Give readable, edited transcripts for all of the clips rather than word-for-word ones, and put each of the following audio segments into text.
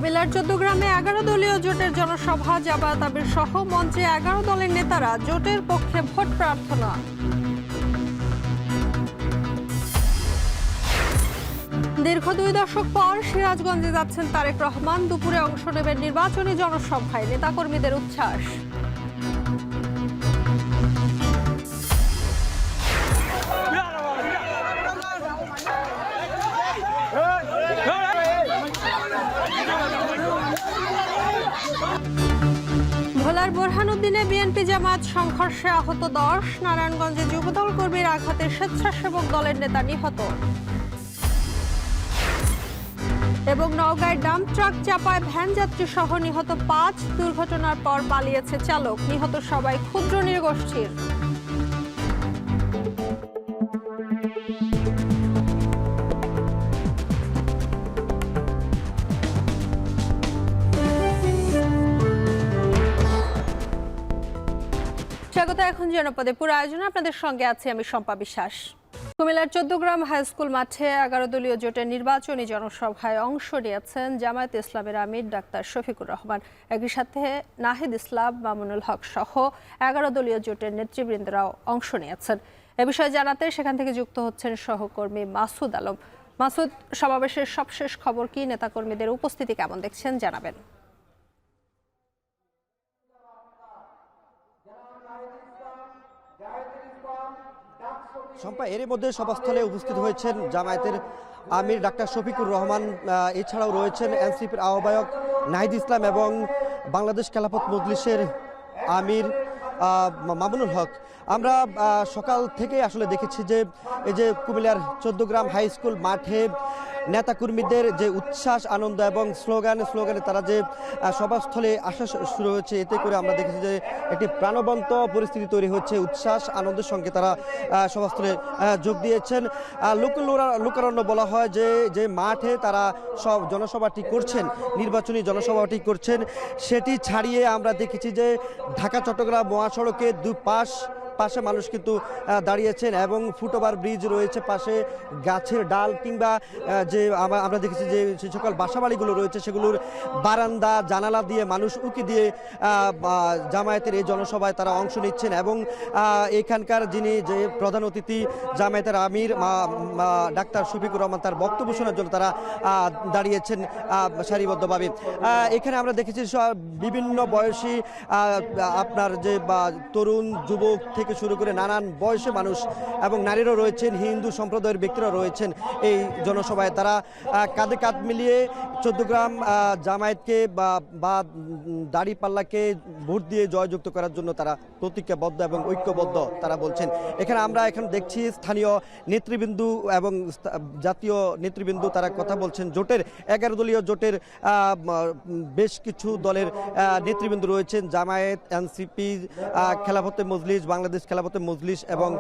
কুমিল্লার ১৪ গ্রামে ১১ দলীয় জোটের জনসভা, জামায়াত আমির সহ মঞ্চে ১১ দলের নেতারা জোটের পক্ষে ভোট প্রার্থনা। দীর্ঘ ২ দশক পর সিরাজগঞ্জে যাচ্ছেন তারেক রহমান। দুপুরে অংশ নেবেন নির্বাচনী জনসভায়, নেতাকর্মীদের উচ্ছ্বাস। ভোলার বোরহানুদ্দিনে বিএনপি জামায়াত সংঘর্ষে আহত ১০। নারায়ণগঞ্জে যুবদল কর্মীর আঘাতে স্বেচ্ছাসেবক দলের নেতা নিহত। এবং নওগাঁয় ডাম্প ট্রাক চাপায় ভ্যান যাত্রী সহ নিহত ৫। দুর্ঘটনার পর পালিয়েছে চালক। নিহত সবাই ক্ষুদ্র নৃগোষ্ঠীর। স্বাগত। এখন জনপদে পুরো আয়োজনে আপনাদের সঙ্গে আছি আমি শম্পা বিশ্বাস। কুমিল্লার ১৪ গ্রাম হাই স্কুল মাঠে ১১ দলীয় জোটের নির্বাচনী জনসভায় অংশ নিয়েছেন জামায়াত ইসলামের আমির ডাক্তার শফিকুর রহমান। একই সাথে নাহিদ ইসলাম, মামুনুল হক সহ ১১ দলীয় জোটের নেতৃবৃন্দরাও অংশ নিয়েছেন। এ বিষয়ে জানাতে সেখান থেকে যুক্ত হচ্ছেন সহকর্মী মাসুদ আলম। মাসুদ, সমাবেশের সবশেষ খবর কি? নেতাকর্মীদের উপস্থিতি কেমন দেখছেন, জানাবেন। শম্পা, এরই মধ্যে সভাস্থলে উপস্থিত হয়েছেন জামায়াতের আমির ডাক্তার শফিকুর রহমান। এছাড়াও রয়েছেন এনসিপির আহ্বায়ক নাহিদ ইসলাম এবং বাংলাদেশ খেলাফত মজলিসের আমির মামুনুল হক। আমরা সকাল থেকে আসলে দেখেছি যে এই যে কুমিল্লার ১৪ গ্রাম হাই স্কুল মাঠে নেতাকর্মীদের যে উচ্ছ্বাস, আনন্দ এবং স্লোগানে তারা যে সভাস্থলে আসা শুরু হয়েছে, এতে করে আমরা দেখেছি যে একটি প্রাণবন্ত পরিস্থিতি তৈরি হচ্ছে। উচ্ছ্বাস আনন্দের সঙ্গে তারা সভাস্থলে যোগ দিয়েছেন। লোকারণ্য বলা হয় যে মাঠে তারা সব জনসভাটি করছেন, নির্বাচনী জনসভাটি করছেন, সেটি ছাড়িয়ে আমরা দেখেছি যে ঢাকা চট্টগ্রাম মহাসড়কে পাশে মানুষ কিন্তু দাঁড়িয়েছেন এবং ফুটওভার ব্রিজ রয়েছে, পাশে গাছের ডাল কিংবা যে আমরা দেখেছি যে সে সকল বাসাবাড়িগুলো রয়েছে সেগুলোর বারান্দা জানালা দিয়ে মানুষ উঁকি দিয়ে জামায়াতের এই জনসভায় তারা অংশ নিচ্ছেন। এবং এখানকার যিনি যে প্রধান অতিথি জামায়াতের আমির ডাক্তার শফিকুর রহমান, তার বক্তব্য শোনার জন্য তারা দাঁড়িয়েছেন সারিবদ্ধভাবে। এখানে আমরা দেখেছি বিভিন্ন বয়সী আপনার যে তরুণ যুবক থেকে শুরু করে নানান বয়সে মানুষ এবং নারীরাও রয়েছেন, হিন্দু সম্প্রদায়ের ব্যক্তিরা রয়েছেন এই জনসভায়। তারা কাঁধে কাঁধ মিলিয়ে ১৪ গ্রাম জামায়াতকে বা দাঁড়িপাল্লাকে ভোট দিয়ে জয়যুক্ত করার জন্য তারা প্রতিজ্ঞাবদ্ধ এবং ঐক্যবদ্ধ তারা বলছেন। আমরা এখন দেখছি স্থানীয় নেতৃবৃন্দু এবং জাতীয় নেতৃবৃন্দু তারা কথা বলছেন। জোটের ১১ দলীয় জোটের বেশ কিছু দলের নেতৃবৃন্দু রয়েছেন, জামায়াত, এনসিপি, খেলাফতে মজলিস, বাংলাদেশ খেলাফতে মজলিস এবং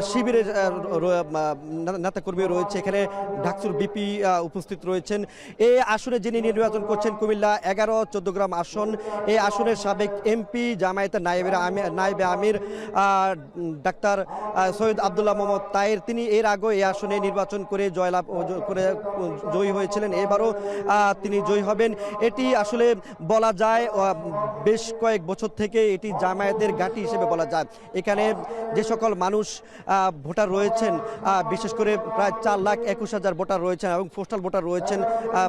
শিবিরের নেতাকর্মী রয়েছে। এখানে ঢাকসুর বিপি উপস্থিত রয়েছেন। এই আসনে যিনি নির্বাচন করছেন কুমিল্লা ১১ ১৪ গ্রাম আসন, এই আসনের সাবেক এমপি জামায়াতের নায়েবে আমির ডাক্তার সৈয়দ আবদুল্লাহ মোহাম্মদ তায়ের, তিনি এর আগে এই আসনে নির্বাচন করে জয়লাভ করে জয়ী হয়েছিলেন। এবারও তিনি জয়ী হবেন। এটি আসলে বলা যায় বেশ কয়েক বছর থেকে এটি জামায়াতের ঘাঁটি হিসেবে বলা যায়। এখানে যে সকল মানুষ ভোটার রয়েছেন, বিশেষ করে প্রায় ৪,২১,০০০ ভোটার রয়েছেন এবং পোস্টাল ভোটার রয়েছেন,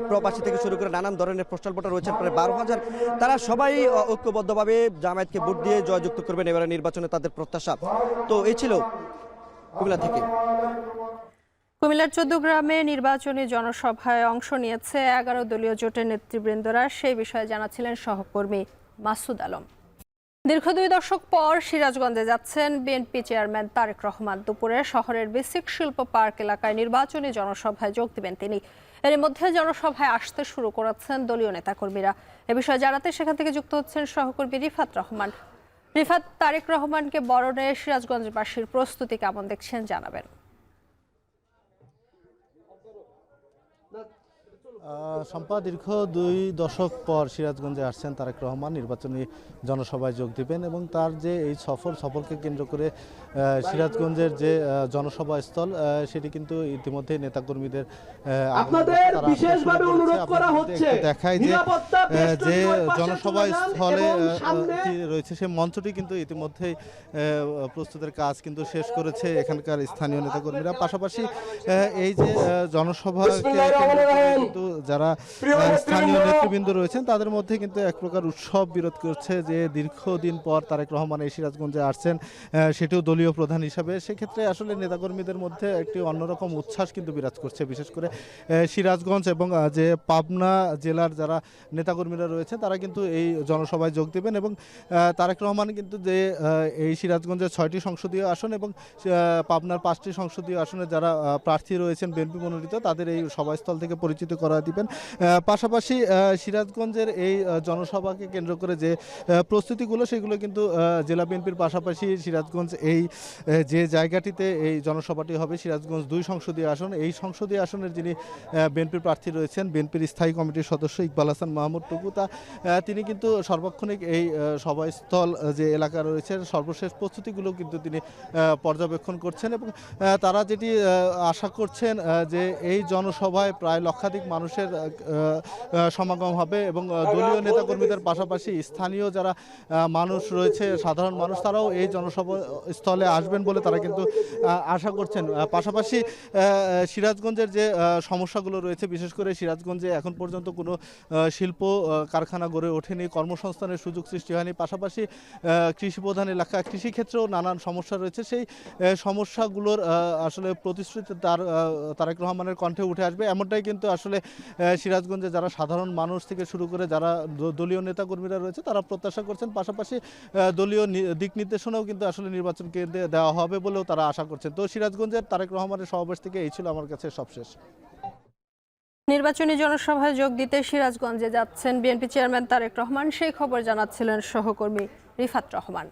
প্রবাসী থেকে শুরু করে নানান ধরনের পোস্টাল ভোটার রয়েছেন প্রায় ১২,০০০। তারা সবাই ঐক্যবদ্ধভাবে জামায়াতকে ভোট দিয়ে জয়যুক্ত করবেন এবারে নির্বাচনে, তাদের প্রত্যাশা। তো এই ছিল কুমিল্লা থেকে। কুমিল্লার ১৪ গ্রামে নির্বাচনী জনসভায় অংশ নিয়েছে ১১ দলীয় জোটের নেতৃবৃন্দরা। সেই বিষয়ে জানাচ্ছিলেন সহকর্মী মাসুদ আলম। দীর্ঘ ২ দশক পর সিরাজগঞ্জে যাচ্ছেন বিএনপি চেয়ারম্যান তারেক রহমান। দুপুরে শহরের বেসিক শিল্প পার্ক এলাকায় নির্বাচনী জনসভায় যোগ দিবেন তিনি। এর মধ্যে জনসভায় আসতে শুরু করেছেন দলীয় নেতাকর্মীরা। এ বিষয়ে জানাতে সেখান থেকে যুক্ত হচ্ছেন সহকর্মী রিফাত রহমান। রিফাত, তারেক রহমানকে বরণে সিরাজগঞ্জবাসীর প্রস্তুতি কেমন দেখছেন, জানাবেন। শম্পা, দীর্ঘ 2 দশক পর সিরাজগঞ্জে আসছেন তারেক রহমান, নির্বাচনী জনসভায় যোগ দিবেন এবং তার যে এই সফরকে কেন্দ্র করে সিরাজগঞ্জের যে জনসভা স্থল সেটি কিন্তু ইতিমধ্যে নেতাকর্মীদের আপনাদের বিশেষভাবে অনুরোধ করা হচ্ছে দেখায় যে জনসভা স্থলে রয়েছে সেই মঞ্চটি কিন্তু ইতিমধ্যেই প্রস্তুতের কাজ কিন্তু শেষ করেছে এখানকার স্থানীয় নেতাকর্মীরা। পাশাপাশি এই যে জনসভাকে কিন্তু যারা স্থানীয় নেতৃবৃন্দ রয়েছেন তাদের মধ্যে কিন্তু এক প্রকার উৎসব বিরোধ করছে যে দীর্ঘদিন পর তারেক রহমান এই সিরাজগঞ্জে আসছেন, সেটিও দলীয় প্রধান হিসাবে। সেক্ষেত্রে আসলে নেতাকর্মীদের মধ্যে একটি অন্যরকম উচ্ছ্বাস কিন্তু বিরাজ করছে, বিশেষ করে সিরাজগঞ্জ এবং যে পাবনা জেলার যারা নেতাকর্মীরা রয়েছে তারা কিন্তু এই জনসভায় যোগ দেবেন এবং তারেক রহমান কিন্তু যে এই সিরাজগঞ্জের 6টি সংসদীয় আসন এবং পাবনার 5টি সংসদীয় আসনে যারা প্রার্থী রয়েছেন বিএনপি মনোনীত তাদের এই সভাস্থল থেকে পরিচিত করা দিবেন। পাশাপাশি সিরাজগঞ্জের এই জনসভাকে কেন্দ্র করে যে প্রস্তুতিগুলো সেগুলো কিন্তু জেলা বিএনপির পাশাপাশি সিরাজগঞ্জ এই যে জায়গাটিতে এই জনসভাটি হবে, সিরাজগঞ্জ 2 সংসদীয় আসন, এই সংসদীয় আসনের যিনি বিএনপির প্রার্থী রয়েছেন বিএনপির স্থায়ী কমিটির সদস্য ইকবাল হাসান মাহমুদ টুকু, তিনি কিন্তু সর্বক্ষণিক এই সভাস্থল যে এলাকা রয়েছে সর্বশেষ প্রস্তুতিগুলো কিন্তু তিনি পর্যবেক্ষণ করছেন এবং তারা যেটি আশা করছেন যে এই জনসভায় প্রায় লক্ষাধিক মানুষের সমাগম হবে এবং দলীয় নেতাকর্মীদের পাশাপাশি স্থানীয় যারা মানুষ রয়েছে, সাধারণ মানুষ, তারাও এই জনসভা স্থলে আসবেন বলে তারা কিন্তু আশা করছেন। পাশাপাশি সিরাজগঞ্জের যে সমস্যাগুলো রয়েছে, বিশেষ করে সিরাজগঞ্জে এখন পর্যন্ত কোনো শিল্প কারখানা গড়ে ওঠেনি, কর্মসংস্থানের সুযোগ সৃষ্টি হয়নি, পাশাপাশি কৃষিপ্রধান এলাকা, কৃষিক্ষেত্রেও নানান সমস্যা রয়েছে। সেই সমস্যাগুলোর আসলে প্রতিশ্রুতি তারেক রহমানের কণ্ঠে উঠে আসবে এমনটাই কিন্তু আসলে সিরাজগঞ্জে যারা সাধারণ মানুষ থেকে শুরু করে যারা দলীয় নেতাকর্মীরা রয়েছে তারা প্রত্যাশা করছেন। পাশাপাশি দলীয় দিক নির্দেশনাও কিন্তু আসলে নির্বাচন কেন্দ্রে দেওয়া হবে বলেও তারা আশা করছেন। তো সিরাজগঞ্জের তারেক রহমানের সমাবেশ থেকে এই ছিল আমার কাছে সবশেষ। নির্বাচনী জনসভায় যোগ দিতে সিরাজগঞ্জে যাচ্ছেন বিএনপি চেয়ারম্যান তারেক রহমান, সেই খবর জানাচ্ছিলেন সহকর্মী রিফাত রহমান।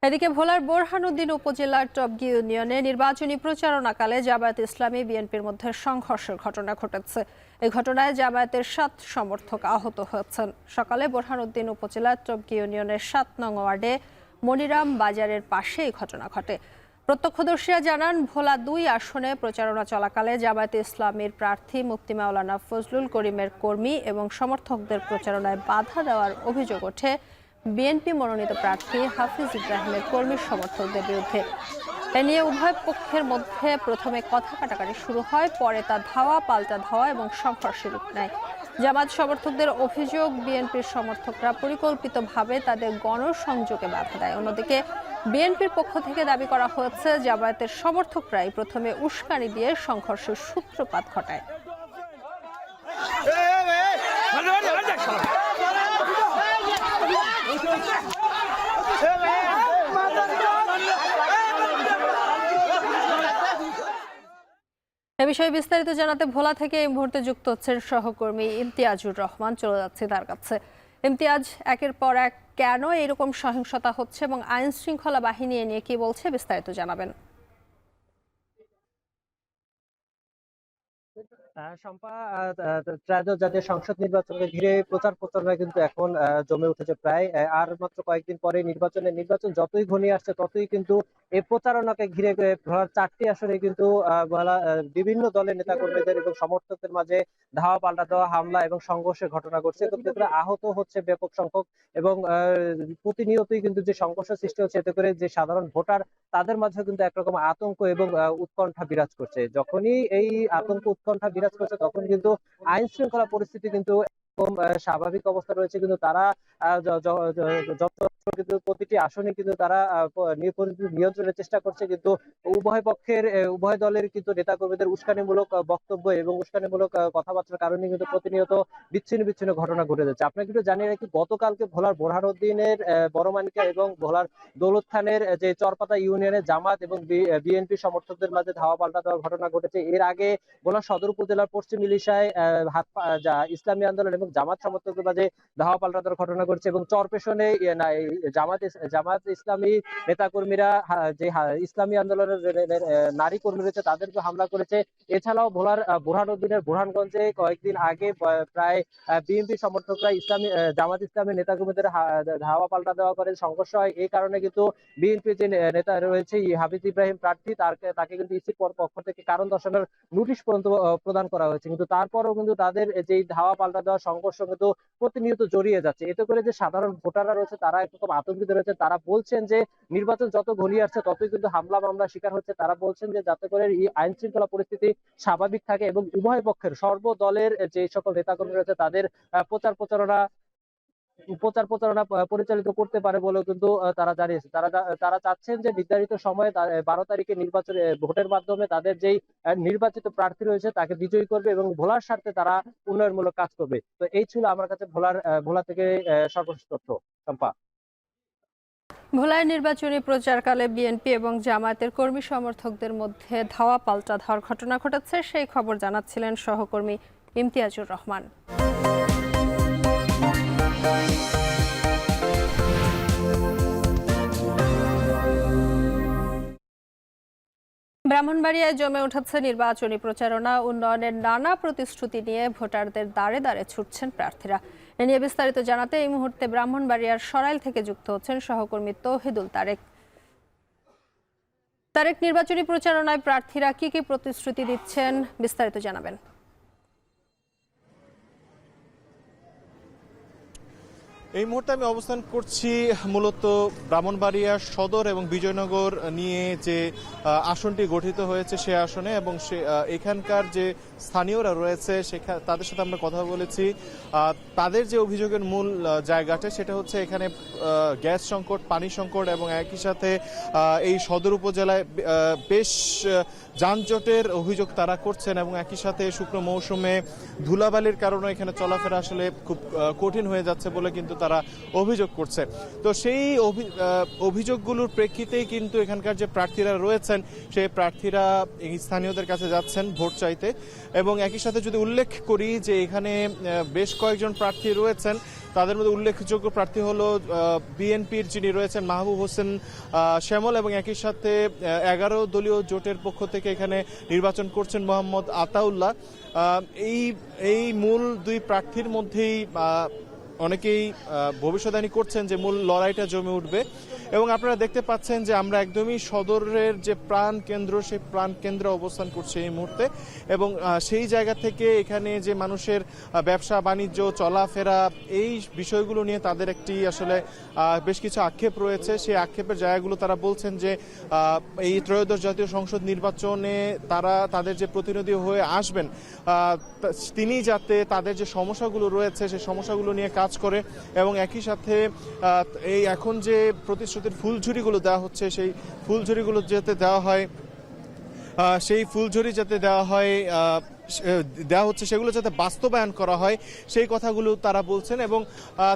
এদিকে ভোলার বোরহানুদ্দিন উপজেলার টবগি ইউনিয়নে নির্বাচনী প্রচারণাকালে জামায়াত ইসলামী বিএনপির মধ্যে সংঘর্ষের ঘটনা ঘটেছে। এই ঘটনায় জামায়াতের 7 সমর্থক আহত হয়েছেন। সকালে বোরহানুদ্দিন উপজেলার টবগি ইউনিয়নের 7 নং ওয়ার্ডে মনিরাম বাজারের পাশে এই ঘটনা ঘটে। প্রত্যক্ষদর্শীরা জানান, ভোলা 2 আসনে প্রচারণা চলাকালে জামায়াতে ইসলামীর প্রার্থী মুফতি মাওলানা ফজলুল করিমের কর্মী এবং সমর্থকদের প্রচারণায় বাধা দেওয়ার অভিযোগ ওঠে বিএনপি মনোনীত প্রার্থী হাফিজ ইব্রাহিমের কর্মী সমর্থকদের বিরুদ্ধে। এ নিয়ে উভয় পক্ষের মধ্যে প্রথমে কথা কাটাকাটি শুরু হয়, পরে তা ধাওয়া পাল্টা ধাওয়া এবং সংঘর্ষে রূপ নেয়। জামায়াত সমর্থকদের অভিযোগ, বিএনপির সমর্থকরা পরিকল্পিতভাবে তাদের গণসংযোগে বাধা দেয়। অন্যদিকে বিএনপির পক্ষ থেকে দাবি করা হয়েছে জামায়াতের সমর্থকরাই প্রথমে উস্কানি দিয়ে সংঘর্ষের সূত্রপাত ঘটায়। এ বিষয়ে বিস্তারিত জানাতে ভোলা থেকে এই মুহূর্তে যুক্ত হচ্ছেন সহকর্মী ইমতিয়াজুর রহমান, চলে যাচ্ছে তার কাছে। ইমতিয়াজ, একের পর এক কেন এরকম সহিংসতা হচ্ছে এবং আইন শৃঙ্খলা বাহিনী এ নিয়ে কি বলছে, বিস্তারিত জানাবেন। শম্পা, ত্রয়োদশ জাতীয় সংসদ নির্বাচনকে ঘিরে প্রচার প্রচারণা কিন্তু এখন জমে উঠেছে প্রায়। আর মাত্র কয়েকদিন পরে নির্বাচন যতই ঘনিয়ে আসছে ততই কিন্তু এই প্রচারণাকে ঘিরে ভোলার 4টি আসনে কিন্তু বিভিন্ন দলের নেতাকর্মীদের এবং সমর্থকদের মাঝে ধাওয়া পাল্টা দেওয়া, হামলা এবং সংঘর্ষের ঘটনা ঘটছে। এতে করে আহত হচ্ছে ব্যাপক সংখ্যক এবং প্রতিনিয়তই কিন্তু যে সংঘর্ষ সৃষ্টি হচ্ছে, এতে করে যে সাধারণ ভোটার তাদের মাঝে কিন্তু একরকম আতঙ্ক এবং উৎকণ্ঠা বিরাজ করছে। যখনই এই আতঙ্ক উৎকণ্ঠা বিরাজ করছে তখন কিন্তু আইন শৃঙ্খলা পরিস্থিতি কিন্তু স্বাভাবিক অবস্থা রয়েছে, কিন্তু তারা কিন্তু প্রতিটি আসনে কিন্তু তারা নিয়ন্ত্রণের চেষ্টা করছে। কিন্তু উভয় দলের কিন্তু নেতাকর্মীদের উস্কানিমূলক বক্তব্য এবং উস্কানিমূলক কথাবার্তার কারণে কিন্তু প্রতিনিয়ত বিচ্ছিন্ন ঘটনা ঘটে যাচ্ছে। আপনাকে কিন্তু জানিয়ে রাখি, গতকালকে ভোলার বোরহানুদ্দিনের বড়মানিকা এবং ভোলার দৌলত খানের যে চরপাতা ইউনিয়নের জামাত এবং বিএনপি সমর্থকদের মাঝে ধাওয়া পাল্টা দেওয়ার ঘটনা ঘটেছে। এর আগে ভোলা সদর উপজেলার পশ্চিম ইলিশায় ইসলামী আন্দোলন এবং জামাত সমর্থকদের মাঝে ধাওয়া পাল্টা দেওয়ার ঘটনা ঘটছে এবং চরপেশনে জামাত ইসলামী নেতাকর্মীরা যে ইসলামী আন্দোলনের নারী কর্মী রয়েছে তাদেরকে হামলা করেছে। এছাড়াও ভোলার বুরহানুদ্দিনের বুরহানগঞ্জে কয়েকদিন আগে প্রায় বিএনপি সমর্থকরা জামাত ইসলামী নেতাকর্মীদের ধাওয়া পাল্টা দেওয়া করে সংঘর্ষ হয়। এই কারণে কিন্তু বিএনপি যে নেতা রয়েছে হাফিজ ইব্রাহিম প্রার্থী তাকে কিন্তু ইসির পক্ষ থেকে কারণ দর্শানোর নোটিশ পর্যন্ত প্রদান করা হয়েছে, কিন্তু তারপরেও কিন্তু তাদের যে ধাওয়া পাল্টা দেওয়া সংঘর্ষ কিন্তু প্রতিনিয়ত জড়িয়ে যাচ্ছে। এতে করে যে সাধারণ ভোটাররা রয়েছে তারা একরকম আতঙ্কিত রয়েছে। তারা বলছেন যে নির্বাচন যত ঘনিয়ে আসছে ততই কিন্তু হামলা মামলার শিকার হচ্ছে। তারা বলছেন যে যাতে করে এই আইন শৃঙ্খলা পরিস্থিতি স্বাভাবিক থাকে এবং উভয় পক্ষের সর্বদলের যে সকল নেতাকর্মী রয়েছে তাদের প্রচার প্রচারণা পরিচালিত করতে পারে বলেও কিন্তু তারা জানিয়েছে। তারা চাচ্ছেন যে নির্ধারিত সময়ে 12 তারিখে নির্বাচনে ভোটের মাধ্যমে তাদের যেই নির্বাচিত প্রার্থী রয়েছে তাকে বিজয়ী করবে এবং ভোলার স্বার্থে তারা উন্নয়নমূলক কাজ করবে। তো এই ছিল আমার কাছে ভোলা থেকে সর্বশেষ তথ্য। শম্পা। ভোলায় নির্বাচনী প্রচারকালে বিএনপি এবং জামায়াতের কর্মী সমর্থকদের মধ্যে ধাওয়া পাল্টা ধাওয়ার ঘটনা ঘটেছে, সেই খবর জানাচ্ছিলেন সহকর্মী ইমতিয়াজুর রহমান। ব্রাহ্মণবাড়িয়ায় জমে উঠেছে নির্বাচনী প্রচারণা। উন্নয়নের নানা প্রতিশ্রুতি নিয়ে ভোটারদের দাঁড়ে দাঁড়ে ছুটছেন প্রার্থীরা। এ নিয়ে বিস্তারিত জানাতে এই মুহূর্তে ব্রাহ্মণবাড়িয়ার সরাইল থেকে যুক্ত হচ্ছেন সহকর্মী তৌহিদুল তারেক। নির্বাচনী প্রচারণায় প্রার্থীরা কি কি প্রতিশ্রুতি দিচ্ছেন বিস্তারিত জানাবেন। এই মুহূর্তে আমি অবস্থান করছি মূলত ব্রাহ্মণবাড়িয়া সদর এবং বিজয়নগর নিয়ে যে আসনটি গঠিত হয়েছে সে আসনে, এবং এখানকার যে স্থানীয়রা রয়েছে তাদের সাথে আমরা কথা বলেছি। তাদের যে অভিযোগের মূল জায়গাটা সেটা হচ্ছে এখানে গ্যাস সংকট, পানি সংকট এবং একই সাথে এই সদর উপজেলায় বেশ যানজটের অভিযোগ তারা করছেন এবং একই সাথে শুকনো মৌসুমে ধুলাবালির কারণে এখানে চলাফেরা আসলে খুব কঠিন হয়ে যাচ্ছে বলে কিন্তু তারা অভিযোগ করছে। তো সেই অভিযোগগুলোর প্রেক্ষিতেই কিন্তু এখানকার যে প্রার্থীরা রয়েছেন সেই প্রার্থীরা স্থানীয়দের কাছে যাচ্ছেন ভোট চাইতে। এবং একই সাথে যদি উল্লেখ করি যে এখানে বেশ কয়েকজন প্রার্থী রয়েছেন, তাদের মধ্যে উল্লেখযোগ্য প্রার্থী হলো বিএনপির যিনি রয়েছেন মাহবুব হোসেন শ্যামল, এবং একই সাথে 11 দলীয় জোটের পক্ষ থেকে এখানে নির্বাচন করছেন মোহাম্মদ আতাউল্লাহ। এই মূল দুই প্রার্থীর মধ্যেই অনেকেই ভবিষ্যদ্বাণী করছেন যে মূল লড়াইটা জমে উঠবে। এবং আপনারা দেখতে পাচ্ছেন যে আমরা একদমই সদরের যে প্রাণ কেন্দ্র সেই প্রাণ কেন্দ্রে অবস্থান করছি এই মুহূর্তে, এবং সেই জায়গা থেকে এখানে যে মানুষের ব্যবসা বাণিজ্য চলাফেরা এই বিষয়গুলো নিয়ে তাদের একটি আসলে বেশ কিছু আক্ষেপ রয়েছে। সেই আক্ষেপের জায়গাগুলো তারা বলছেন যে এই ত্রয়োদশ জাতীয় সংসদ নির্বাচনে তারা তাদের যে প্রতিনিধি হয়ে আসবেন তিনি যাতে তাদের যে সমস্যাগুলো রয়েছে সেই সমস্যাগুলো নিয়ে কাজ করে, এবং একই সাথে এই এখন যে প্রতিশ্রুতির ফুলঝুরিগুলো দেওয়া হচ্ছে সেই ফুলঝুরিগুলো যাতে দেওয়া হয়, সেই ফুলঝুরি যাতে দেওয়া হচ্ছে সেগুলো যাতে বাস্তবায়ন করা হয় সেই কথাগুলো তারা বলছেন। এবং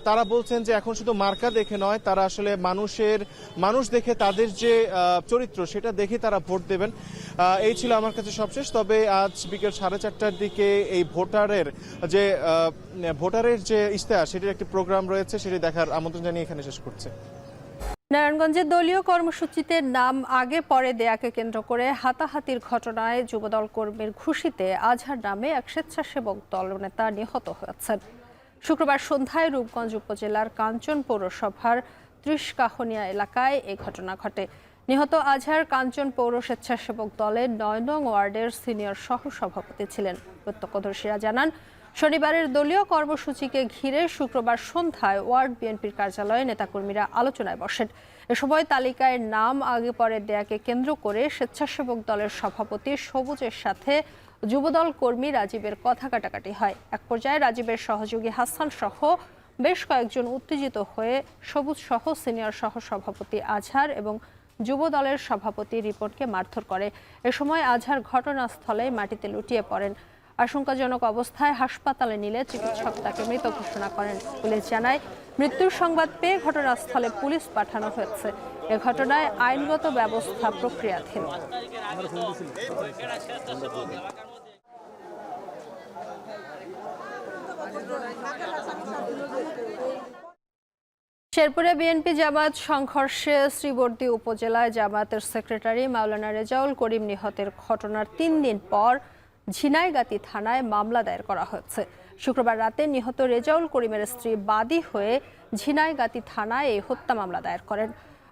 তারা বলছেন যে এখন শুধু মার্কা দেখে নয়, তারা আসলে মানুষ দেখে তাদের যে চরিত্র সেটা দেখে তারা ভোট দেবেন। এই ছিল আমার কাছে সবশেষ। তবে আজ বিকেল 4:30টার দিকে এই ভোটারের যে ইশতেহার সেটির একটি প্রোগ্রাম রয়েছে, সেটি দেখার আমন্ত্রণ জানিয়ে এখানে শেষ করছে। নারায়ণগঞ্জে দলীয় কর্মসূচিতে নাম আগে পরে দেয়াকে কেন্দ্র করে হাতাহাতির ঘটনায় যুবদল কর্মীর ঘুষিতে আজহার নামে এক স্বেচ্ছাসেবক দল নেতা নিহত হয়েছেন। শুক্রবার সন্ধ্যায় রূপগঞ্জ উপজেলার কাঞ্চন পৌরসভার ত্রিশকাহনিয়া এলাকায় এই ঘটনা ঘটে। নিহত আজহার কাঞ্চন পৌর স্বেচ্ছাসেবক দলের 9 নং ওয়ার্ডের সিনিয়র সহসভাপতি ছিলেন। প্রত্যক্ষদর্শীরা জানান, শনিবারের দলীয় কর্মসূচিকে ঘিরে শুক্রবার সন্ধ্যায় ওয়ার্ড বিএনপির কার্যালয়ে নেতাকর্মীরা আলোচনায় বসেন। এ সময় তালিকায় নাম আগে পরে দেয়াকে কেন্দ্র করে স্বেচ্ছাসেবক দলের সভাপতি সবুজের সাথে যুবদল কর্মী রাজীবের কথা কাটাকাটি হয়। এক পর্যায়ে রাজীবের সহযোগী হাসান সহ বেশ কয়েকজন উত্তেজিত হয়ে সবুজ সহ সিনিয়র সহসভাপতি আজহার এবং যুব দলের সভাপতি রিপনকে মারধর করে। এ সময় আজহার ঘটনাস্থলে মাটিতে লুটিয়ে পড়েন। আশঙ্কাজনক অবস্থায় হাসপাতালে নিলে চিকিৎসক তাকে মৃত ঘোষণা করেন। পুলিশ জানায়, মৃত্যুর সংবাদ পেয়ে ঘটনাস্থলে পুলিশ পাঠানো হয়েছে। এ ঘটনায় আইনগত ব্যবস্থা প্রক্রিয়াধীন। শেরপুরে বিএনপি জামায়াত সংঘর্ষে শ্রীবর্দী উপজেলায় জামায়াতের সেক্রেটারি মাওলানা রেজাউল করিম নিহতের ঘটনার ৩ দিন পর ঝিনাইগাতী থানায় মামলা দায়ের করা হয়েছে। শুক্রবার রাতে নিহত রেজাউল করিমের স্ত্রী বাদী হয়ে ঝিনাইগাতী থানায় এই হত্যা মামলা দায়ের করেন।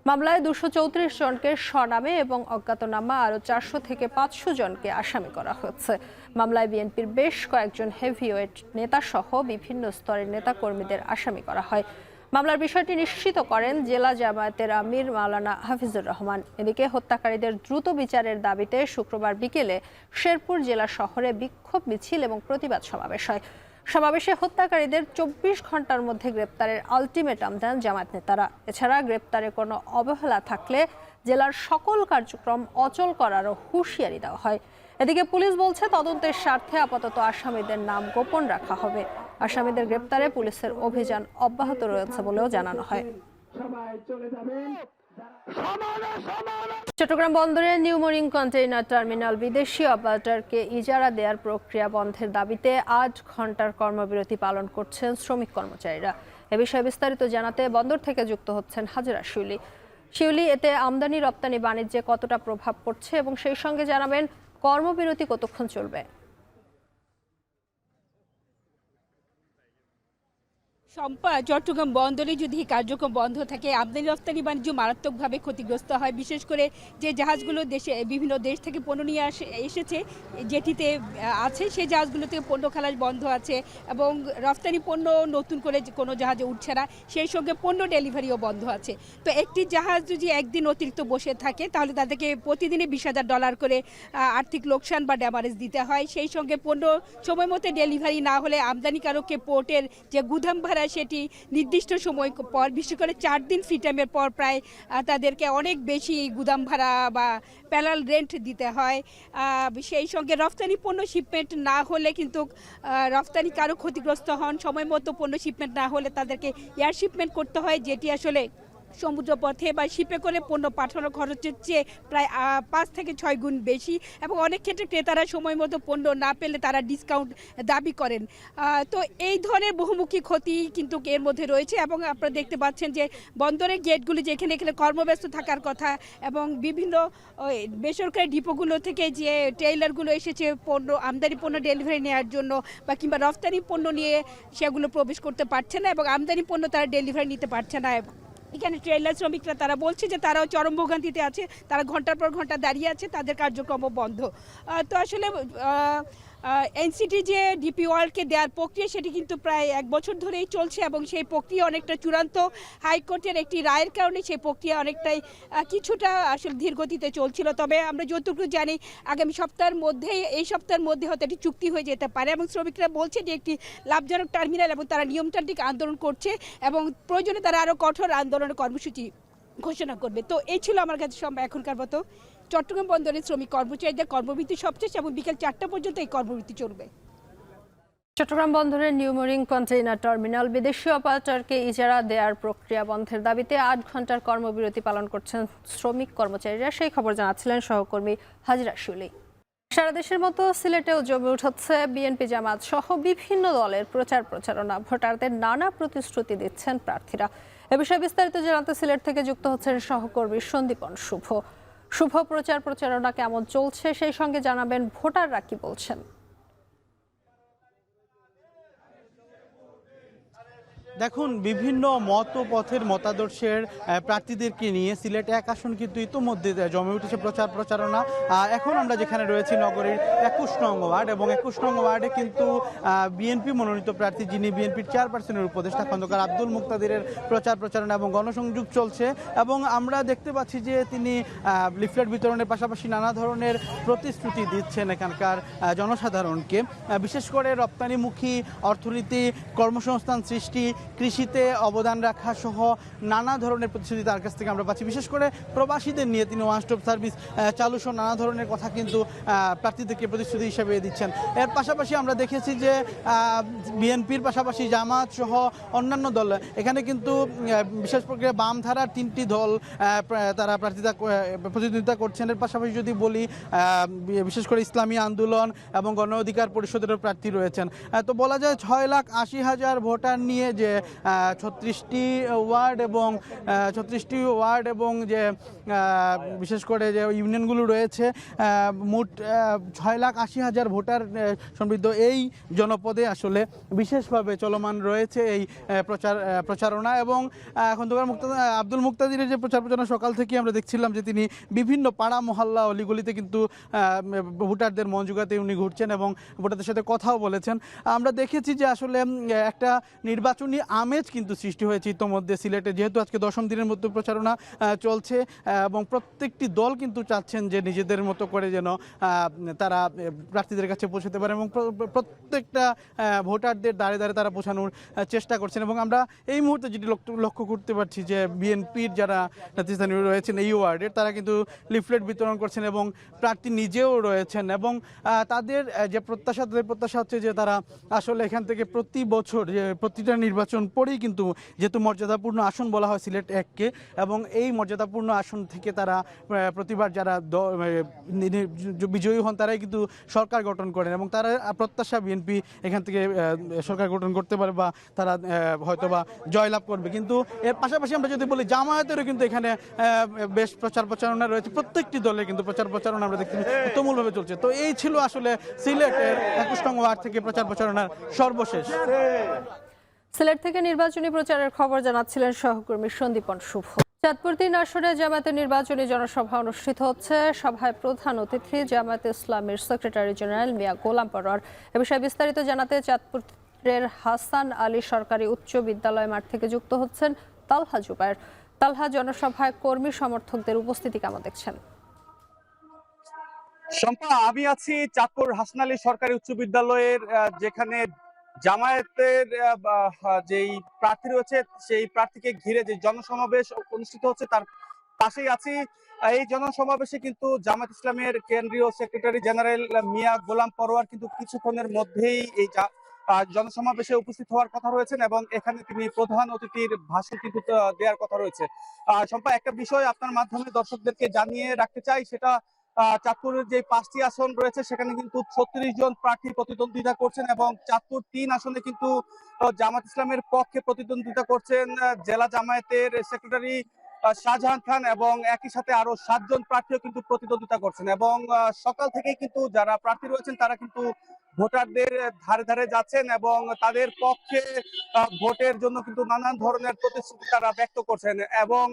মামলায় 234 জনকে স্বনামে এবং অজ্ঞাতনামা আরও 400 থেকে 500 জনকে আসামি করা হয়েছে। মামলায় বিএনপির বেশ কয়েকজন হেভিওয়েট নেতাসহ বিভিন্ন স্তরের নেতাকর্মীদের আসামি করা হয়। মামলার বিষয়টি নিশ্চিত করেন জেলা জামায়াতের আমির মাওলানা হাফিজুর রহমান। এদিকে হত্যাকারীদের দ্রুত বিচারের দাবিতে শুক্রবার বিকেলে শেরপুর জেলা শহরে বিক্ষোভ মিছিল এবং প্রতিবাদ সমাবেশ হয়। সমাবেশে হত্যাকারীদের 24 ঘন্টার মধ্যে গ্রেপ্তারের আলটিমেটাম দেন জামায়াত নেতারা। এছাড়া গ্রেপ্তারে কোনো অবহেলা থাকলে জেলার সকল কার্যক্রম অচল করারও হুঁশিয়ারি দেওয়া হয়। এদিকে পুলিশ বলছে তদন্তের স্বার্থে আপাতত আসামিদের নাম গোপন রাখা হবে। আসামিদের গ্রেপ্তারে পুলিশের অভিযান অব্যাহত রয়েছে বলেও জানানো হয়। চট্টগ্রাম বন্দরের নিউ মরিন কন্টেইনার টার্মিনাল বিদেশি অপারেটরকে ইজারা দেওয়ার প্রক্রিয়া বন্ধের দাবিতে 8 ঘন্টার কর্মবিরতি পালন করছেন শ্রমিক কর্মচারীরা। এ বিষয়ে বিস্তারিত জানাতে বন্দর থেকে যুক্ত হচ্ছেন হাজরা শিউলি। এতে আমদানি রপ্তানি বাণিজ্যে কতটা প্রভাব পড়ছে এবং সেই সঙ্গে জানাবেন কর্মবিরতি কতক্ষণ চলবে? শম্পা, চট্টগ্রাম বন্দরে যদি কার্যক্রম বন্ধ থাকে আমদানি রপ্তানি বাণিজ্য মারাত্মকভাবে ক্ষতিগ্রস্ত হয়। বিশেষ করে যে জাহাজগুলো বিভিন্ন দেশ থেকে পণ্য নিয়ে এসেছে যেটিতে আছে সেই জাহাজগুলো থেকে পণ্য খালাস বন্ধ আছে এবং রপ্তানি পণ্য নতুন করে কোনো জাহাজে উঠছে না, সেই সঙ্গে পণ্য ডেলিভারিও বন্ধ আছে। তো একটি জাহাজ যদি একদিন অতিরিক্ত বসে থাকে তাহলে তাদেরকে প্রতিদিনে $20,000 করে আর্থিক লোকসান বা ড্যামারেজ দিতে হয়। সেই সঙ্গে পণ্য সময় মতো ডেলিভারি না হলে আমদানিকারককে পোর্টের যে গুদাম ভাড়া সেটি নির্দিষ্ট সময় পর, বিশেষ করে 4 দিন ফ্রি টাইমের পর প্রায় তাদেরকে অনেক বেশি গুদাম ভাড়া বা প্যারাল রেন্ট দিতে হয়। সেই সঙ্গে রফতানি পণ্য শিপমেন্ট না হলে কিন্তু রফতানিকারক ক্ষতিগ্রস্ত হন। সময় মতো পণ্য শিপমেন্ট না হলে তাদেরকে এয়ার শিপমেন্ট করতে হয়, যেটি আসলে সমুদ্র পথে বা শিপে করে পণ্য পাঠানোর খরচের চেয়ে প্রায় 5 থেকে 6 গুণ বেশি এবং অনেক ক্ষেত্রে ক্রেতারা সময় মতো পণ্য না পেলে তারা ডিসকাউন্ট দাবি করেন। তো এই ধরনের বহুমুখী ক্ষতি কিন্তু এর মধ্যে রয়েছে এবং আপনারা দেখতে পাচ্ছেন যে বন্দরের গেটগুলি যেখানে এখানে কর্মব্যস্ত থাকার কথা এবং বিভিন্ন বেসরকারি ডিপোগুলো থেকে যে ট্রেইলারগুলো এসেছে পণ্য আমদানি পণ্য ডেলিভারি নেওয়ার জন্য বা কিংবা রফতানি পণ্য নিয়ে সেগুলো প্রবেশ করতে পারছে না এবং আমদানি পণ্য তারা ডেলিভারি নিতে পারছে না। এখানে ট্রেলার শ্রমিকরা তারা বলছে যে তারাও চরম ভোগান্তিতে আছে, তারা ঘন্টার পর ঘন্টা দাঁড়িয়ে আছে, তাদের কার্যক্রম বন্ধ। তো আসলে এনসিটি যে ডিপি ওয়ার্ল্ডকে দেওয়ার প্রক্রিয়া সেটি কিন্তু প্রায় 1 বছর ধরেই চলছে এবং সেই প্রক্রিয়া অনেকটা চূড়ান্ত হাইকোর্টের একটি রায়ের কারণে সেই প্রক্রিয়া অনেকটাই কিছুটা আসলে ধীরগতিতে চলছিল। তবে আমরা যতটুকু জানি আগামী সপ্তাহের মধ্যেই এই সপ্তাহের মধ্যে হয়তো একটি চুক্তি হয়ে যেতে পারে এবং শ্রমিকরা বলছে যে একটি লাভজনক টার্মিনাল এবং তারা নিয়মতান্ত্রিক আন্দোলন করছে এবং প্রয়োজনে তারা আরও কঠোর আন্দোলনের কর্মসূচি ঘোষণা করবে। তো এই ছিল আমার কাছে এখনকার মতো চট্টগ্রাম বন্দরের শ্রমিক কর্মচারীদের কর্মবিরতি সবচেয়ে এবং বিকেল 4টা পর্যন্ত এই কর্মবিরতি চলবে। চট্টগ্রাম বন্দরের নিউ মরিন কন্টেইনার টার্মিনাল বিদেশি অপারেটরকে ইজারা দেওয়ার প্রক্রিয়া বন্ধের দাবিতে 8 ঘন্টার কর্মবিরতি পালন করছেন শ্রমিক কর্মচারীরা। সেই খবর জানাচ্ছিলেন সহকর্মী হাজরা শিউলি। সারা দেশের মতো সিলেটেও জমে উঠেছে বিএনপি জামাত সহ বিভিন্ন দলের প্রচারণা। ভোটারদের নানা প্রতিশ্রুতি দিচ্ছেন প্রার্থীরা। এ বিষয়ে বিস্তারিত জানাতে সিলেট থেকে যুক্ত হচ্ছেন সহকর্মী সন্দীপন শুভ। প্রচারণা কেমন চলছে, সেই সঙ্গে জানাবেন ভোটাররা কি বলছেন। দেখুন, বিভিন্ন মত ও পথের মতাদর্শের প্রার্থীদেরকে নিয়ে সিলেট 1 আসন কিন্তু ইতোমধ্যে জমে উঠেছে প্রচারণা। এখন আমরা যেখানে রয়েছি নগরীর 21 নং ওয়ার্ড এবং 21 নং ওয়ার্ডে কিন্তু বিএনপি মনোনীত প্রার্থী যিনি বিএনপির চেয়ারপারসনের উপদেষ্টা খন্দকার আব্দুল মুক্তাদিরের প্রচারণা এবং গণসংযোগ চলছে এবং আমরা দেখতে পাচ্ছি যে তিনি লিফলেট বিতরণের পাশাপাশি নানা ধরনের প্রতিশ্রুতি দিচ্ছেন এখানকার জনসাধারণকে, বিশেষ করে রপ্তানিমুখী অর্থনীতি, কর্মসংস্থান সৃষ্টি, কৃষিতে অবদান রাখা সহ নানা ধরনের প্রতিশ্রুতি তার কাছ থেকে আমরা পাচ্ছি। বিশেষ করে প্রবাসীদের নিয়ে তিনি ওয়ান স্টপ সার্ভিস চালু সহ নানা ধরনের কথা কিন্তু প্রার্থীদেরকে প্রতিশ্রুতি হিসেবে দিচ্ছেন। এর পাশাপাশি আমরা দেখেছি যে বিএনপির পাশাপাশি জামাত সহ অন্যান্য দল এখানে কিন্তু বিশেষ প্রক্রিয়া বামধারার 3টি দল তারা প্রতিদ্বন্দ্বিতা করছেন। এর পাশাপাশি যদি বলি বিশেষ করে ইসলামী আন্দোলন এবং গণ অধিকার পরিষদেরও প্রার্থী রয়েছেন। তো বলা যায় 6,80,000 ভোটার নিয়ে যে 36টি ওয়ার্ড এবং যে বিশেষ করে যে ইউনিয়নগুলো রয়েছে, মোট 6,80,000 ভোটার সমৃদ্ধ এই জনপদে আসলে বিশেষভাবে চলমান রয়েছে এই প্রচারণা। এবং খন্দকার আব্দুল মুক্তাদিরের যে প্রচারণা সকাল থেকে আমরা দেখছিলাম যে তিনি বিভিন্ন পাড়া মহল্লা অলিগলিতে কিন্তু ভোটারদের মন জোগাতে উনি ঘুরছেন এবং ভোটারদের সাথে কথাও বলেছেন। আমরা দেখেছি যে আসলে একটা নির্বাচনী আমেজ কিন্তু সৃষ্টি হয়েছে ইতোমধ্যে সিলেটে, যেহেতু আজকে 10ম দিনের মতো প্রচারণা চলছে এবং প্রত্যেকটি দল কিন্তু চাচ্ছেন যে নিজেদের মতো করে যেন তারা প্রার্থীদের কাছে পৌঁছতে পারে এবং প্রত্যেকটা ভোটারদের দ্বারে দ্বারে তারা পৌঁছানোর চেষ্টা করছেন। এবং আমরা এই মুহূর্তে যেটি লক্ষ্য করতে পারছি যে বিএনপির যারা নেতৃস্থানীয় রয়েছেন এই ওয়ার্ডের, তারা কিন্তু লিফলেট বিতরণ করছেন এবং প্রার্থী নিজেও রয়েছেন এবং তাদের প্রত্যাশা হচ্ছে যে তারা আসলে এখান থেকে প্রতি বছর যে প্রতিটা নির্বাচন পরেই কিন্তু যেহেতু মর্যাদাপূর্ণ আসন বলা হয় সিলেট 1কে, এবং এই মর্যাদাপূর্ণ আসন থেকে তারা প্রতিবার যারা বিজয়ী হন তারাই কিন্তু সরকার গঠন করেন এবং তারা প্রত্যাশা বিএনপি এখান থেকে সরকার গঠন করতে পারে বা তারা হয়তোবা জয়লাভ করবে। কিন্তু এর পাশাপাশি আমরা যদি বলি জামায়াতেরও কিন্তু এখানে বেশ প্রচারণা রয়েছে, প্রত্যেকটি দলে কিন্তু প্রচারণা আমরা দেখতে তুমুলভাবে চলছে। তো এই ছিল আসলে সিলেটের 21 নং ওয়ার্ড থেকে প্রচারণার সর্বশেষ। সিলেট থেকে নির্বাচনী প্রচারের খবর জানাচ্ছিলেন সহকর্মী সন্দীপন শুভ। চাঁদপুর 3 আসনে জামায়াতের নির্বাচনী জনসভা অনুষ্ঠিত হচ্ছে। সভায় প্রধান অতিথি জামায়াতে ইসলামের সেক্রেটারি জেনারেল মিয়া গোলাম পরোয়ার। এ বিষয়ে বিস্তারিত জানাতে চাঁদপুরের হাসান আলী সরকারি উচ্চ বিদ্যালয় মাঠ থেকে যুক্ত হচ্ছেন তালহা জুবায়ের। তালহা, জনসভায় কর্মী সমর্থকদের উপস্থিতি কেমন দেখছেন? শম্পা, আমি আছি চাঁদপুর হাসান আলী সরকারি উচ্চ বিদ্যালয়ের, যেখানে জামায়াতের যেই প্রার্থী রয়েছে সেই প্রার্থীকে ঘিরে যে জনসমাবেশ অনুষ্ঠিত হচ্ছে তার পাশেই আছি। এই জনসমাবেশে কিন্তু জামায়াত ইসলামের কেন্দ্রীয় সেক্রেটারি জেনারেল মিয়া গোলাম পরোয়ার কিন্তু কিছুক্ষণের মধ্যেই এই জনসমাবেশে উপস্থিত হওয়ার কথা রয়েছেন এবং এখানে তিনি প্রধান অতিথির ভাষণ কিন্তু দেওয়ার কথা রয়েছে। শম্পা, একটা বিষয় আপনার মাধ্যমে দর্শকদেরকে জানিয়ে রাখতে চাই, সেটা চাঁদপুরের যে 5টি আসন রয়েছে সেখানে কিন্তু 36 জন প্রার্থী প্রতিদ্বন্দ্বিতা করছেন এবং চাঁদপুর 3 আসনে কিন্তু জামায়াত ইসলামের পক্ষে প্রতিদ্বন্দ্বিতা করছেন জেলা জামায়াতের সেক্রেটারি শাহজাহান খান এবং একই সাথে আরো 7 জন প্রার্থীও কিন্তু প্রতিদ্বন্দ্বিতা করছেন। এবং সকাল থেকেই কিন্তু যারা প্রার্থী রয়েছেন তারা কিন্তু ভোটারদের ধারে ধারে যাচ্ছেন এবং তাদের পক্ষে ভোটের জন্য কিন্তু নানান ধরনের প্রতিশ্রুতি তারা ব্যক্ত করছেন। এবং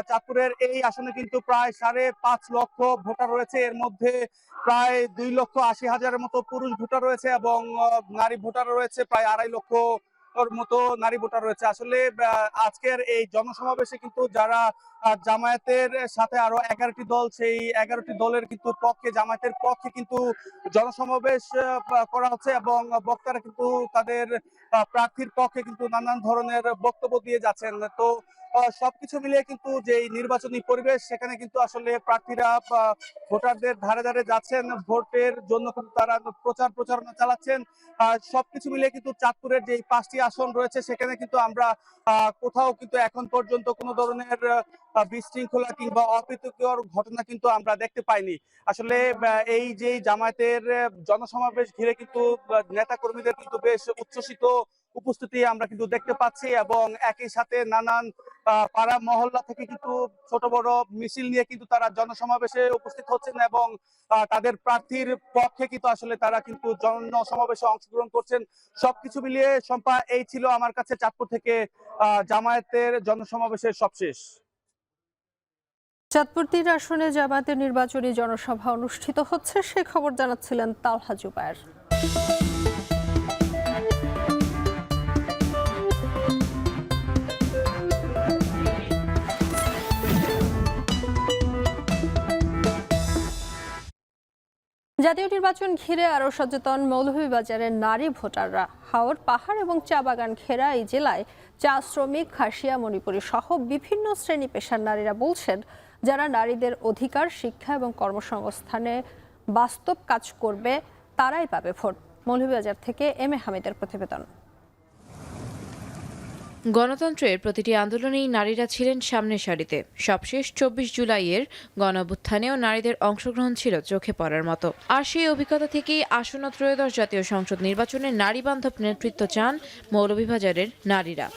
চাঁদপুরের এই আসনে কিন্তু প্রায় 5.5 লক্ষ ভোটার রয়েছে, এর মধ্যে প্রায় 2,80,000-এর মতো পুরুষ ভোটার রয়েছে এবং নারী ভোটার রয়েছে প্রায় 2.5 লক্ষ মতো নারী ভোটার রয়েছে। আসলে আজকের এই জনসমাবেশে কিন্তু যারা জামায়াতের সাথে আরো 11টি দল, সেই 11টি দলের কিন্তু পক্ষে জামায়াতের পক্ষে কিন্তু জনসমাবেশ করা হচ্ছে এবং বক্তারা কিন্তু তাদের প্রার্থীর পক্ষে কিন্তু নানান ধরনের বক্তব্য দিয়ে যাচ্ছেন। তো সবকিছু মিলিয়ে কিন্তু যে নির্বাচনী পরিবেশ সেখানে কিন্তু আসলে প্রার্থীরা ভোটারদের ধারে ধারে যাচ্ছেন, ভোটের জন্য কিন্তু তারা প্রচারণা চালাচ্ছেন। সবকিছু মিলিয়ে কিন্তু চাঁদপুরের যে 5টি আসন রয়েছে সেখানে কিন্তু আমরা কোথাও কিন্তু এখন পর্যন্ত কোনো ধরনের বিশৃঙ্খলা কিংবা অপ্রীতিকর ঘটনা কিন্তু আমরা দেখতে পাইনি। আসলে এই যে জামায়াতের জনসমাবেশ ঘিরে কিন্তু নেতা কর্মীদের কিন্তু বেশ উচ্ছ্বসিত উপস্থিতি আমরা কিন্তু দেখতে পাচ্ছি এবং একই সাথে নানান পাড়া মহল্লা থেকে কিন্তু ছোট বড় মিছিল নিয়ে কিন্তু তারা জনসমাবেশে উপস্থিত হচ্ছেন এবং তাদের প্রার্থীর পক্ষে কিন্তু আসলে তারা কিন্তু জনসমাবেশে অংশগ্রহণ করছেন। সবকিছু মিলিয়ে শম্পা, এই ছিল আমার কাছে চাঁদপুর থেকে জামায়াতের জনসমাবেশের সবশেষ। চাঁদপুর 3 আসনে জামায়াতের নির্বাচনী জনসভা অনুষ্ঠিত হচ্ছে, সে খবর জানাচ্ছিলেন তালহা জুবায়ের। জাতীয় নির্বাচন ঘিরে আরো সচেতন মৌলভীবাজারের নারী ভোটাররা। হাওর পাহাড় এবং চা বাগান ঘেরা এই জেলায় চা শ্রমিক, খাসিয়া, মণিপুরী সহ বিভিন্ন শ্রেণী পেশার নারীরা বলছেন, যারা নারীদের অধিকার, শিক্ষা এবং কর্মসংস্থানে বাস্তব কাজ করবে তারাই পাবে ভোট। মৌলভীবাজার থেকে এম এ হামিদের প্রতিবেদন। গণতন্ত্রের প্রতিটি আন্দোলনেই নারীরা ছিলেন সামনের সারিতে। সবশেষ 24 জুলাইয়ের গণঅভ্যুত্থানেও নারীদের অংশগ্রহণ ছিল চোখে পড়ার মতো। আর সেই অভিজ্ঞতা থেকেই আসন্ন ত্রয়োদশ জাতীয় সংসদ নির্বাচনে নারী বান্ধব নেতৃত্ব চান মৌলভীবাজারের নারীরা।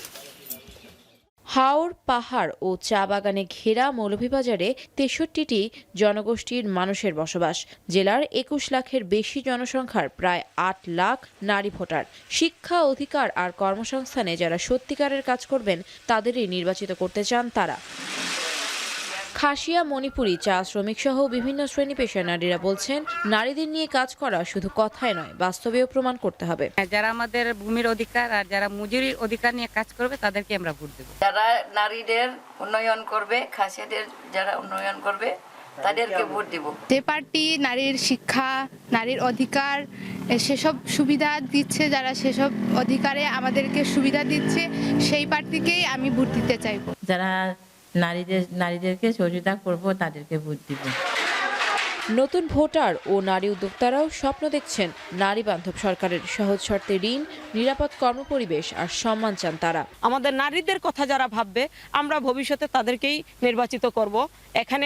হাওর, পাহাড় ও চা বাগানে ঘেরা মৌলভীবাজারে 63টি জনগোষ্ঠীর মানুষের বসবাস। জেলার 21 লাখের বেশি জনসংখ্যার প্রায় 8 লাখ নারী ভোটার। শিক্ষা, অধিকার আর কর্মসংস্থানে যারা সত্যিকারের কাজ করবেন তাদেরই নির্বাচিত করতে চান তারা। খাসিয়া, মণিপুরী, চা শ্রমিক সহ বিভিন্ন শ্রেণী পেশার নারীরা বলছেন, নারীদের নিয়ে কাজ করা শুধু কথায় নয়, বাস্তবেও প্রমাণ করতে হবে। যারা আমাদের ভূমির অধিকার আর যারা মজুরির অধিকার নিয়ে কাজ করবে তাদেরকে আমরা ভোট দেব। যারা নারীদের উন্নয়ন করবে, খাসিয়াদের যারা উন্নয়ন করবে তাদেরকে ভোট দিব। যে পার্টি নারীর শিক্ষা, নারীর অধিকার সেসব সুবিধা দিচ্ছে, যারা সেসব অধিকারে আমাদেরকে সুবিধা দিচ্ছে, সেই পার্টিকেই আমি ভোট দিতে চাইব। যারা নারীদেরকে সহযোগিতা করব তাদেরকে ভোট দিব। নতুন ভোটার ও নারী উদ্যোক্তারাও স্বপ্ন দেখছেন নারী বান্ধব সরকারের। সহজ শর্তে ঋণ, নিরাপদ কর্মপরিবেশ আর সম্মান চান তারা। আমাদের নারীদের কথা যারা ভাববে, আমরা ভবিষ্যতে তাদেরকেই নির্বাচিত করব। এখানে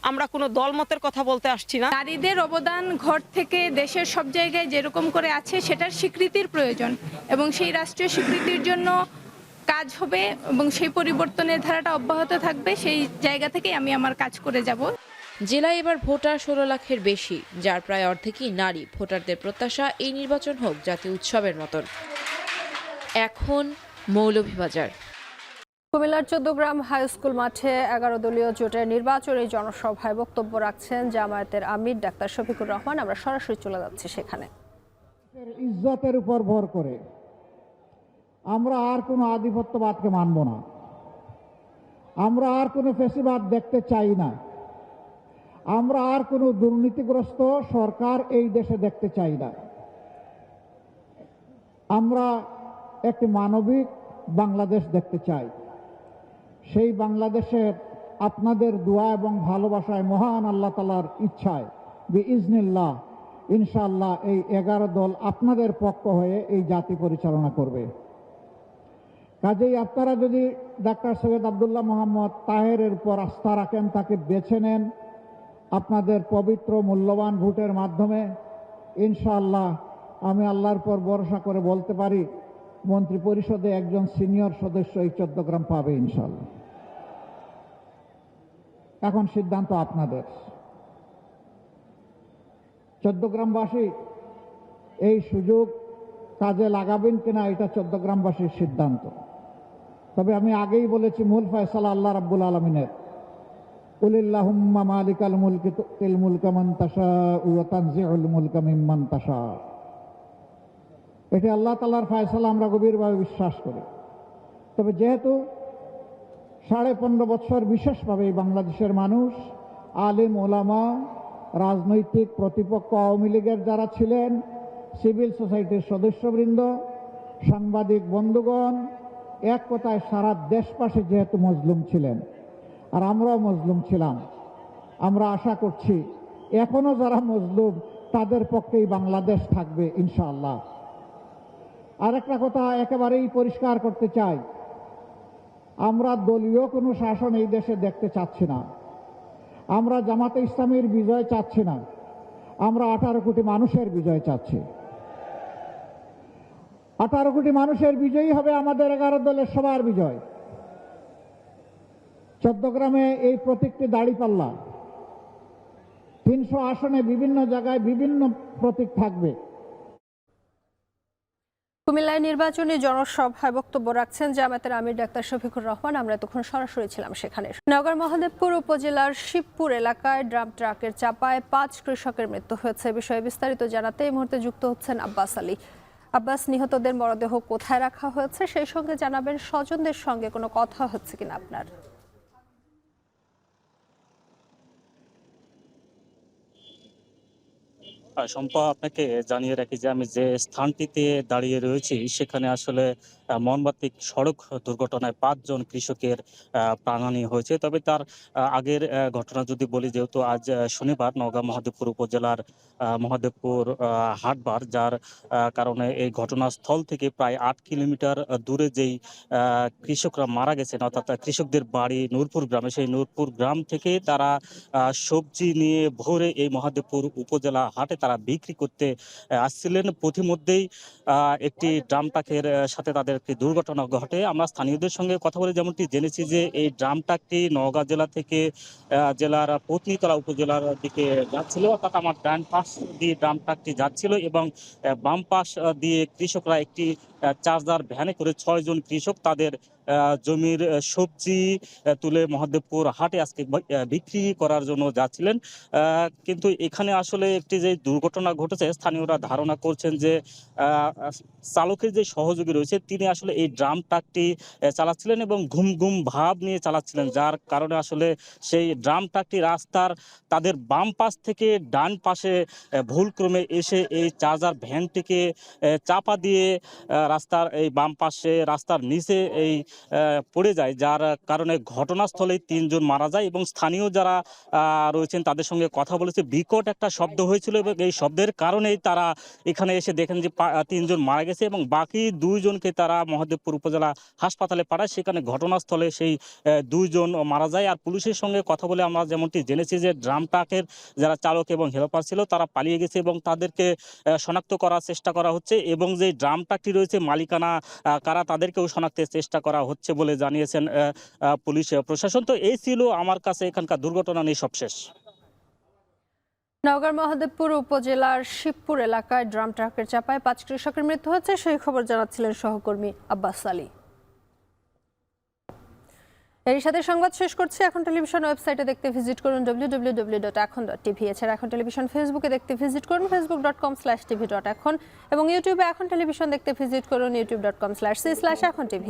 আমরা কোনো দলমতের কথা বলতে আসছি না। নারীদের অবদান ঘর থেকে দেশের সব জায়গায় যেরকম করে আছে সেটার স্বীকৃতির প্রয়োজন, এবং সেই রাষ্ট্রীয় স্বীকৃতির জন্য কাজ হবে এবং সেই পরিবর্তনের ধারাটা অব্যাহত থাকবে। সেই জায়গা থেকে আমি আমার কাজ করে যাব। জেলায় এবার ভোটার 16 লাখের বেশি, যার প্রায় অর্ধেকই নারী। ভোটারদের প্রত্যাশা এই নির্বাচন হোক জাতীয় উৎসবের মতন। এখন মৌলভীবাজার। কুমিল্লার 14 গ্রাম হাই স্কুল মাঠে 11 দলীয় জোটের নির্বাচনী জনসভায় বক্তব্য রাখছেন জামায়াতের আমির ডাক্তার শফিকুর রহমান। আমরা সরাসরি চলে যাচ্ছি সেখানে। ইজ্জতের উপর ভর করে আমরা আর কোনো আধিপত্যবাদকে মানব না, আমরা আর কোনো ফ্যাসিবাদ দেখতে চাই না, আমরা আর কোনো দুর্নীতিগ্রস্ত সরকার এই দেশে দেখতে চাই না। আমরা একটি মানবিক বাংলাদেশ দেখতে চাই। সেই বাংলাদেশে আপনাদের দোয়া এবং ভালোবাসায়, মহান আল্লাহ তাআলার ইচ্ছায়, বিইজনিল্লাহ ইনশাআল্লাহ এই 11 দল আপনাদের পক্ষ হয়ে এই জাতি পরিচালনা করবে। কাজেই আপনারা যদি ডাক্তার সৈয়দ আব্দুল্লাহ মোহাম্মদ তাহেরের উপর আস্থা রাখেন, তাকে বেছে নেন আপনাদের পবিত্র মূল্যবান ভোটের মাধ্যমে, ইনশাআল্লাহ আমি আল্লাহর পর ভরসা করে বলতে পারি মন্ত্রী পরিষদে একজন সিনিয়র সদস্য এই 14 গ্রাম পাবে ইনশাআল্লাহ। এখন সিদ্ধান্ত আপনাদের। 14 গ্রামবাসী এই সুযোগ কাজে লাগাবেন কিনা এটা 14 গ্রামবাসীর সিদ্ধান্ত। তবে আমি আগেই বলেছি, মূল ফয়সালা আল্লাহ রাব্বুল আলামিনের। কুলিল্লাহুম্মা মালিকাল মুলকি তুতিল মুলকা মান তাশাউ ওয়া তানজিউল মুলকা মিম্মান তাশা। এটি আল্লাহ তাআলার ফয়সালা, আমরা গভীরভাবে বিশ্বাস করি। তবে যেহেতু 15.5 বছর বিশেষভাবে বাংলাদেশের মানুষ, আলেম ওলামা, রাজনৈতিক প্রতিপক্ষ আওয়ামী লীগের যারা ছিলেন, সিভিল সোসাইটির সদস্যবৃন্দ, সাংবাদিক বন্ধুগণ, এক কথায় সারা দেশবাসী যেহেতু মজলুম ছিলেন, আর আমরাও মজলুম ছিলাম, আমরা আশা করছি এখনো যারা মজলুম তাদের পক্ষেই বাংলাদেশ থাকবে ইনশাআল্লাহ। আর একটা কথা একেবারেই পরিষ্কার করতে চাই, আমরা দলীয় কোনো শাসন এই দেশে দেখতে চাচ্ছি না। আমরা জামাতে ইসলামীর বিজয় চাচ্ছি না, আমরা 18 কোটি মানুষের বিজয় চাচ্ছি। 18 কোটি মানুষের বিজয়ী হবে আমাদের 11 দলের সবার বিজয়। 14 গ্রামে এই প্রতীকটি দাঁড়িপাল্লা, 300 আসনে বিভিন্ন জায়গায় বিভিন্ন প্রতীক থাকবে। কুমিল্লায় নির্বাচনী জনসভায় বক্তব্য রাখছেন জামায়াতের আমির ডাক্তার শফিকুর রহমান। আমরা তখন সরাসরি ছিলাম সেখানে। নগর মহাদেবপুর উপজেলার শিবপুর এলাকায় ড্রাম ট্রাকের চাপায় 5 কৃষকের মৃত্যু হয়েছে। বিষয়ে বিস্তারিত জানাতে এই মুহূর্তে যুক্ত হচ্ছেন আব্বাস আলী। আব্বাস, নিহতদের মরদেহ কোথায় রাখা হয়েছে, সেই সঙ্গে জানাবেন স্বজনদের সঙ্গে কোনো কথা হচ্ছে কিনা আপনার? শম্পা, আপনাকে জানিয়ে রাখি যে আমি যে স্থানটিতে দাঁড়িয়ে রয়েছি সেখানে আসলে মর্মান্তিক সড়ক দুর্ঘটনায় 5 জন কৃষকের প্রাণহানি হয়েছে। তবে তার আগের ঘটনা যদি বলি, যেহেতু আজ শনিবার নওগাঁ মহাদেবপুর উপজেলার মহাদেবপুর হাটবার, যার কারণে এই ঘটনাস্থল থেকে প্রায় 8 কিলোমিটার দূরে যেই কৃষকরা মারা গেছেন, অর্থাৎ কৃষকদের বাড়ি নূরপুর গ্রামে, সেই নূরপুর গ্রাম থেকে তারা সবজি নিয়ে ভোরে এই মহাদেবপুর উপজেলা হাটে তারা বিক্রি করতে আসছিলেন। পথিমধ্যেই একটি ড্রাম ট্রাকের সাথে তাদের একটি দুর্ঘটনা ঘটে। আমরা স্থানীয়দের সঙ্গে কথা বলে যেমনটি জেনেছি যে এই ড্রাম ট্রাকটি নওগাঁ জেলা থেকে জেলার পত্নীতলা উপজেলার দিকে যাচ্ছিল, অর্থাৎ আমার ডান পাশ দিয়ে ড্রাম ট্রাকটি যাচ্ছিল এবং বাম পাশ দিয়ে কৃষকরা একটি চার্জার ভ্যানে করে 6 জন কৃষক তাদের জমির সবজি তুলে মহাদেবপুর হাটে আজকে বিক্রি করার জন্য যাচ্ছিলেন। কিন্তু এখানে আসলে একটি যে দুর্ঘটনা ঘটেছে, স্থানীয়রা ধারণা করছেন যে চালকের যে সহযোগী রয়েছে তিনি আসলে এই ড্রাম ট্রাকটি চালাচ্ছিলেন এবং ঘুম ঘুম ভাব নিয়ে চালাচ্ছিলেন, যার কারণে আসলে সেই ড্রাম ট্রাকটি রাস্তার তাদের বাম পাশ থেকে ডান পাশে ভুলক্রমে এসে এই চার্জার ভ্যানটিকে চাপা দিয়ে রাস্তার এই বাম পাশে রাস্তার নিচে এই পড়ে যায়, যার কারণে ঘটনাস্থলেই 3 জন মারা যায়। এবং স্থানীয় যারা রয়েছেন তাদের সঙ্গে কথা বলেছে, বিকট একটা শব্দ হয়েছিল এবং এই শব্দের কারণেই তারা এখানে এসে দেখেন যে 3 জন মারা গেছে এবং বাকি 2 জনকে তারা মহাদেবপুর উপজেলা হাসপাতালে পাঠায়। সেখানে ঘটনাস্থলে সেই 2 জন মারা যায়। আর পুলিশের সঙ্গে কথা বলে আমরা যেমনটি জেনেছি যে ড্রাম ট্রাকের যারা চালক এবং হেল্পার ছিল তারা পালিয়ে গেছে এবং তাদেরকে শনাক্ত করার চেষ্টা করা হচ্ছে এবং যে ড্রাম ট্রাকটি রয়েছে মালিকানা কারা তাদেরকেও শনাক্তের চেষ্টা করা হচ্ছে বলে জানিয়েছেন পুলিশ প্রশাসন। তো এই ছিল আমার কাছে এখানকার দুর্ঘটনা নিয়ে সবশেষ। নওগাঁর মহাদেবপুর উপজেলার শিবপুর এলাকায় ড্রাম ট্রাকের চাপায় 5 কৃষকের মৃত্যু হয়েছে, সেই খবর জানাচ্ছিলেন সহকর্মী আব্বাস আলী। এর সাথে সংবাদ শেষ করছি। এখন টেলিভিশন ওয়েবসাইটে দেখতে ভিজিট করুন www.ekhon.tv। এছাড়া এখন টেলিভিশন ফেসবুকে দেখতে ভিজিট করুন facebook.com/tv.ekhon এবং ইউটিউবে এখন টেলিভিশন দেখতে ভিজিট করুন youtube.com/c/ekhon tv।